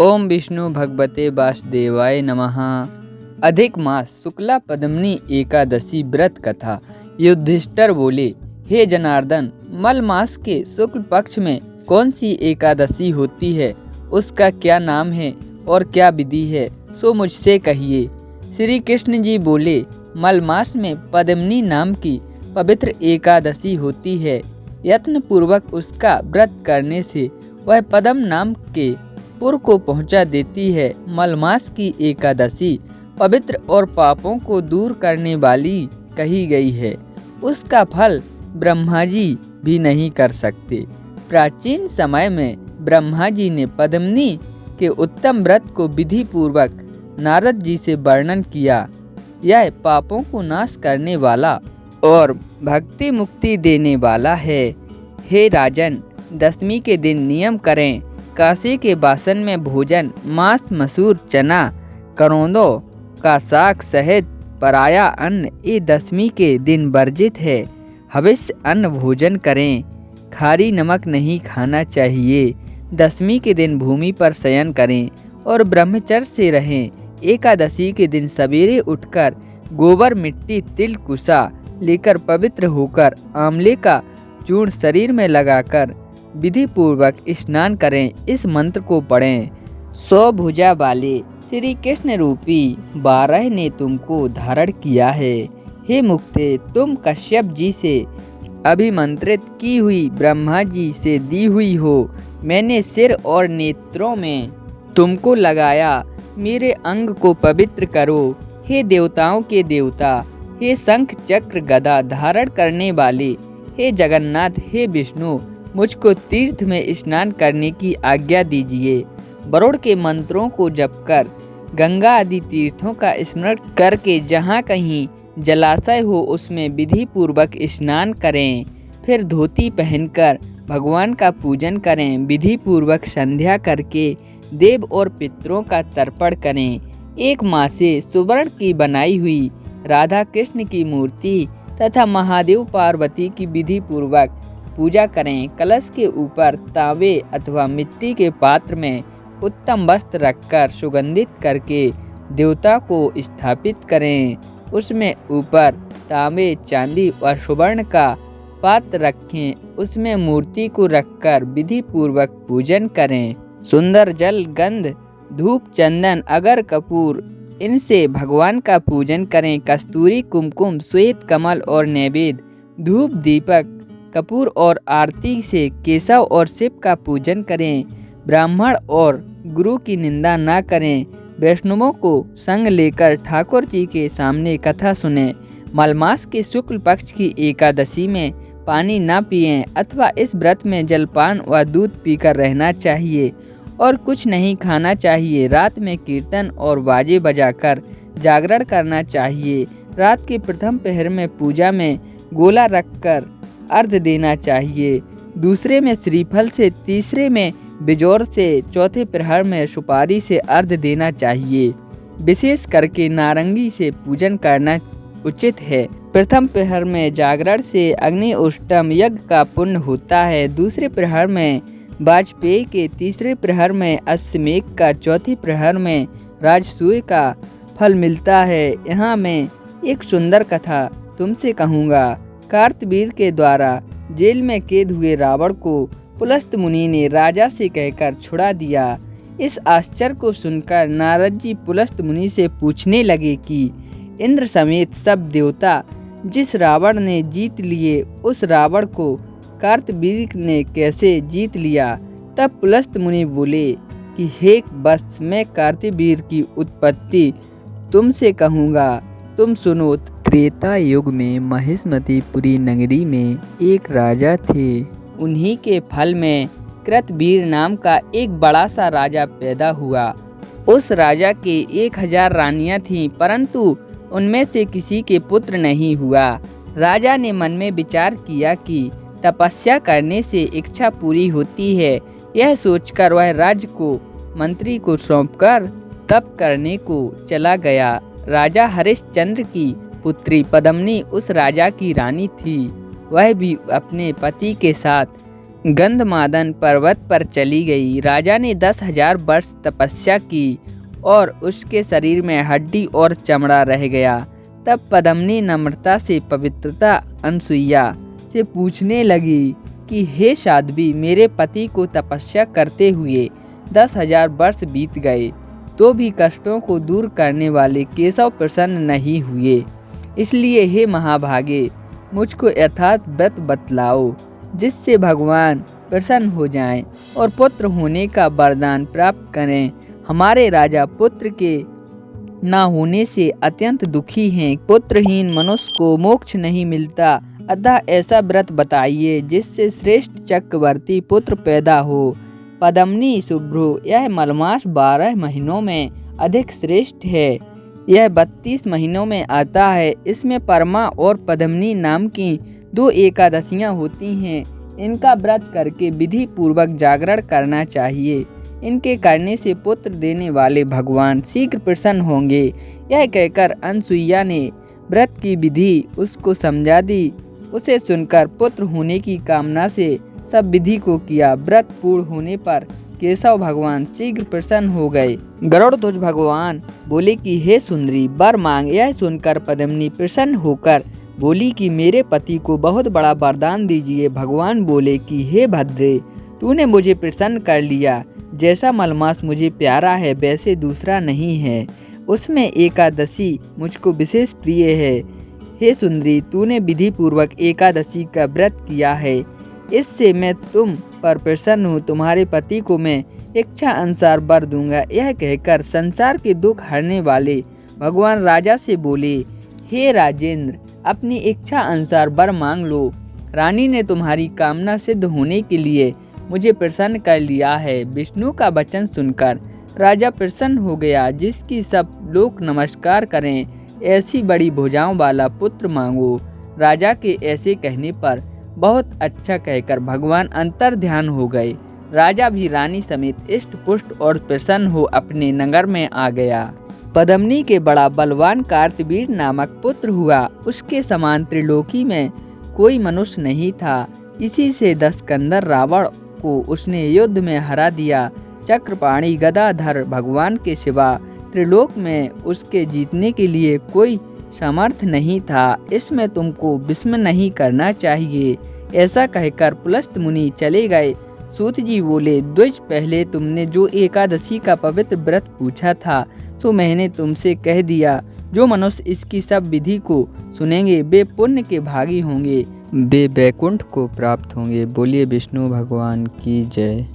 ओम विष्णु भगवते वासुदेवाय नमः। अधिक मास शुक्ला पद्मिनी एकादशी व्रत कथा। युधिष्ठिर बोले, हे जनार्दन, मल मास के शुक्ल पक्ष में कौन सी एकादशी होती है, उसका क्या नाम है और क्या विधि है, सो मुझसे कहिए। श्री कृष्ण जी बोले, मल मास में पद्मिनी नाम की पवित्र एकादशी होती है। यत्न पूर्वक उसका व्रत करने से वह पद्म नाम के पुर को पहुंचा देती है। मलमास की एकादशी पवित्र और पापों को दूर करने वाली कही गई है। उसका फल ब्रह्मा जी भी नहीं कर सकते। प्राचीन समय में ब्रह्मा जी ने पद्मिनी के उत्तम व्रत को विधि पूर्वक नारद जी से वर्णन किया। यह पापों को नाश करने वाला और भक्ति मुक्ति देने वाला है। हे राजन, दशमी के दिन नियम करें, काशी के बासन में भोजन मांस, मसूर, चना, करौंदों का साग सहित पराया अन्न ये दशमी के दिन वर्जित है। हविष्य अन्न भोजन करें। खारी नमक नहीं खाना चाहिए। दशमी के दिन भूमि पर शयन करें और ब्रह्मचर्य से रहें। एकादशी के दिन सवेरे उठकर गोबर, मिट्टी, तिल, कुसा लेकर पवित्र होकर आंवले का चूर्ण शरीर में लगाकर विधि पूर्वक स्नान करें। इस मंत्र को पढ़ें। 100 भुजा वाले श्री कृष्ण रूपी 12 ने तुमको धारण किया है। हे मुक्ते, तुम कश्यप जी से अभिमंत्रित की हुई ब्रह्मा जी से दी हुई हो। मैंने सिर और नेत्रों में तुमको लगाया। मेरे अंग को पवित्र करो। हे देवताओं के देवता, हे शंख चक्र गदा धारण करने वाले, हे जगन्नाथ, हे विष्णु, मुझको तीर्थ में स्नान करने की आज्ञा दीजिए। वरुण के मंत्रों को जपकर गंगा आदि तीर्थों का स्मरण करके जहाँ कहीं जलाशय हो उसमें विधि पूर्वक स्नान करें। फिर धोती पहनकर भगवान का पूजन करें। विधि पूर्वक संध्या करके देव और पितरों का तर्पण करें। एक माँ से सुवर्ण की बनाई हुई राधा कृष्ण की मूर्ति तथा महादेव पार्वती की विधि पूर्वक पूजा करें। कलश के ऊपर तांबे अथवा मिट्टी के पात्र में उत्तम वस्त्र रखकर सुगंधित करके देवता को स्थापित करें। उसमें ऊपर तांबे, चांदी और सुवर्ण का पात्र रखें। उसमें मूर्ति को रखकर विधि पूर्वक पूजन करें। सुंदर जल, गंध, धूप, चंदन, अगर, कपूर, इनसे भगवान का पूजन करें। कस्तूरी, कुमकुम, श्वेत कमल और नैवेद्य, धूप, दीपक, कपूर और आरती से केशव और शिव का पूजन करें। ब्राह्मण और गुरु की निंदा न करें। वैष्णवों को संग लेकर ठाकुर जी के सामने कथा सुने। मलमास के शुक्ल पक्ष की एकादशी में पानी न पिएं अथवा इस व्रत में जलपान व दूध पीकर रहना चाहिए और कुछ नहीं खाना चाहिए। रात में कीर्तन और बाजे बजाकर जागरण करना चाहिए। रात के प्रथम पहर में पूजा में गोला रखकर अर्घ देना चाहिए। दूसरे में श्रीफल से, तीसरे में बिजोर से, चौथे प्रहर में सुपारी से अर्घ देना चाहिए। विशेष करके नारंगी से पूजन करना उचित है। प्रथम प्रहर में जागरण से अग्नि उष्टम यज्ञ का पुण्य होता है। दूसरे प्रहर में वाजपेयी के, तीसरे प्रहर में अश्वमेघ का, चौथे प्रहर में राजसूय का फल मिलता है। यहाँ मैं एक सुंदर कथा तुमसे कहूँगा। कार्तवीर के द्वारा जेल में कैद हुए रावण को पुलस्त मुनि ने राजा से कहकर छुड़ा दिया। इस आश्चर्य को सुनकर नारद जी पुलस्त मुनि से पूछने लगे कि इंद्र समेत सब देवता जिस रावण ने जीत लिए, उस रावण को कार्तवीर ने कैसे जीत लिया। तब पुलस्त मुनि बोले कि हे वत्स, मैं कार्तवीर की उत्पत्ति तुमसे कहूँगा, तुम सुनो। त्रेता युग में महिष्मतिपुरी नगरी में एक राजा थे। उन्हीं के फल में कृतवीर नाम का एक बड़ा सा राजा पैदा हुआ। उस राजा के 1000 रानियां थीं, परंतु उनमें से किसी के पुत्र नहीं हुआ। राजा ने मन में विचार किया कि तपस्या करने से इच्छा पूरी होती है। यह सोचकर वह राज्य को मंत्री को सौंपकर तप करने को चला गया। राजा हरिश्चंद्र की पुत्री पद्मिनी उस राजा की रानी थी। वह भी अपने पति के साथ गंधमादन पर्वत पर चली गई। राजा ने 10,000 वर्ष तपस्या की और उसके शरीर में हड्डी और चमड़ा रह गया। तब पद्मिनी नम्रता से पवित्रता अनसुईया से पूछने लगी कि हे साध्वी, मेरे पति को तपस्या करते हुए 10,000 वर्ष बीत गए तो भी कष्टों को दूर करने वाले केशव प्रसन्न नहीं हुए। इसलिए हे महाभागे, मुझको यथार्थ व्रत बतलाओ जिससे भगवान प्रसन्न हो जाएं और पुत्र होने का वरदान प्राप्त करें। हमारे राजा पुत्र के ना होने से अत्यंत दुखी हैं। पुत्रहीन मनुष्य को मोक्ष नहीं मिलता, अतः ऐसा व्रत बताइए जिससे श्रेष्ठ चक्रवर्ती पुत्र पैदा हो। पद्मिनी शुभ्रो, यह मलमास 12 महीनों में अधिक श्रेष्ठ है। यह 32 महीनों में आता है। इसमें परमा और पद्मिनी नाम की 2 एकादशियाँ होती हैं। इनका व्रत करके विधि पूर्वक जागरण करना चाहिए। इनके करने से पुत्र देने वाले भगवान शीघ्र प्रसन्न होंगे। यह कहकर अनसुईया ने व्रत की विधि उसको समझा दी। उसे सुनकर पुत्र होने की कामना से सब विधि को किया। व्रत पूर्ण होने पर केशव भगवान शीघ्र प्रसन्न हो गए। गरुड़ध्वज भगवान बोले कि हे सुंदरी, वर मांग। यह सुनकर पद्मिनी प्रसन्न होकर बोली कि मेरे पति को बहुत बड़ा वरदान दीजिए। भगवान बोले कि हे भद्रे, तूने मुझे प्रसन्न कर लिया। जैसा मलमास मुझे प्यारा है वैसे दूसरा नहीं है। उसमें एकादशी मुझको विशेष प्रिय है। हे सुंदरी, तूने विधि पूर्वक एकादशी का व्रत किया है, इससे मैं तुम पर प्रसन्न हूँ। तुम्हारे पति को मैं इच्छा अनुसार वर दूंगा। यह कहकर संसार के दुख हरने वाले भगवान राजा से बोले, हे राजेंद्र, अपनी इच्छा अनुसार वर मांग लो। रानी ने तुम्हारी कामना सिद्ध होने के लिए मुझे प्रसन्न कर लिया है। विष्णु का वचन सुनकर राजा प्रसन्न हो गया। जिसकी सब लोग नमस्कार करें, ऐसी बड़ी भुजाओं वाला पुत्र मांगो। राजा के ऐसे कहने पर बहुत अच्छा कहकर भगवान अंतर ध्यान हो गए। राजा भी रानी समेत इष्ट पुष्ट और प्रसन्न हो अपने नगर में आ गया। पद्मिनी के बड़ा बलवान कार्तवीर नामक पुत्र हुआ। उसके समान त्रिलोकी में कोई मनुष्य नहीं था। इसी से दशकंदर रावण को उसने युद्ध में हरा दिया। चक्रपाणी गदाधर भगवान के सिवा त्रिलोक में उसके जीतने के लिए कोई समर्थ नहीं था। इसमें तुमको विस्मय नहीं करना चाहिए। ऐसा कहकर पुलस्त मुनि चले गए। सूत जी बोले, द्विज, पहले तुमने जो एकादशी का पवित्र व्रत पूछा था सो मैंने तुमसे कह दिया। जो मनुष्य इसकी सब विधि को सुनेंगे वे पुण्य के भागी होंगे, वे वैकुंठ को प्राप्त होंगे। बोलिए विष्णु भगवान की जय।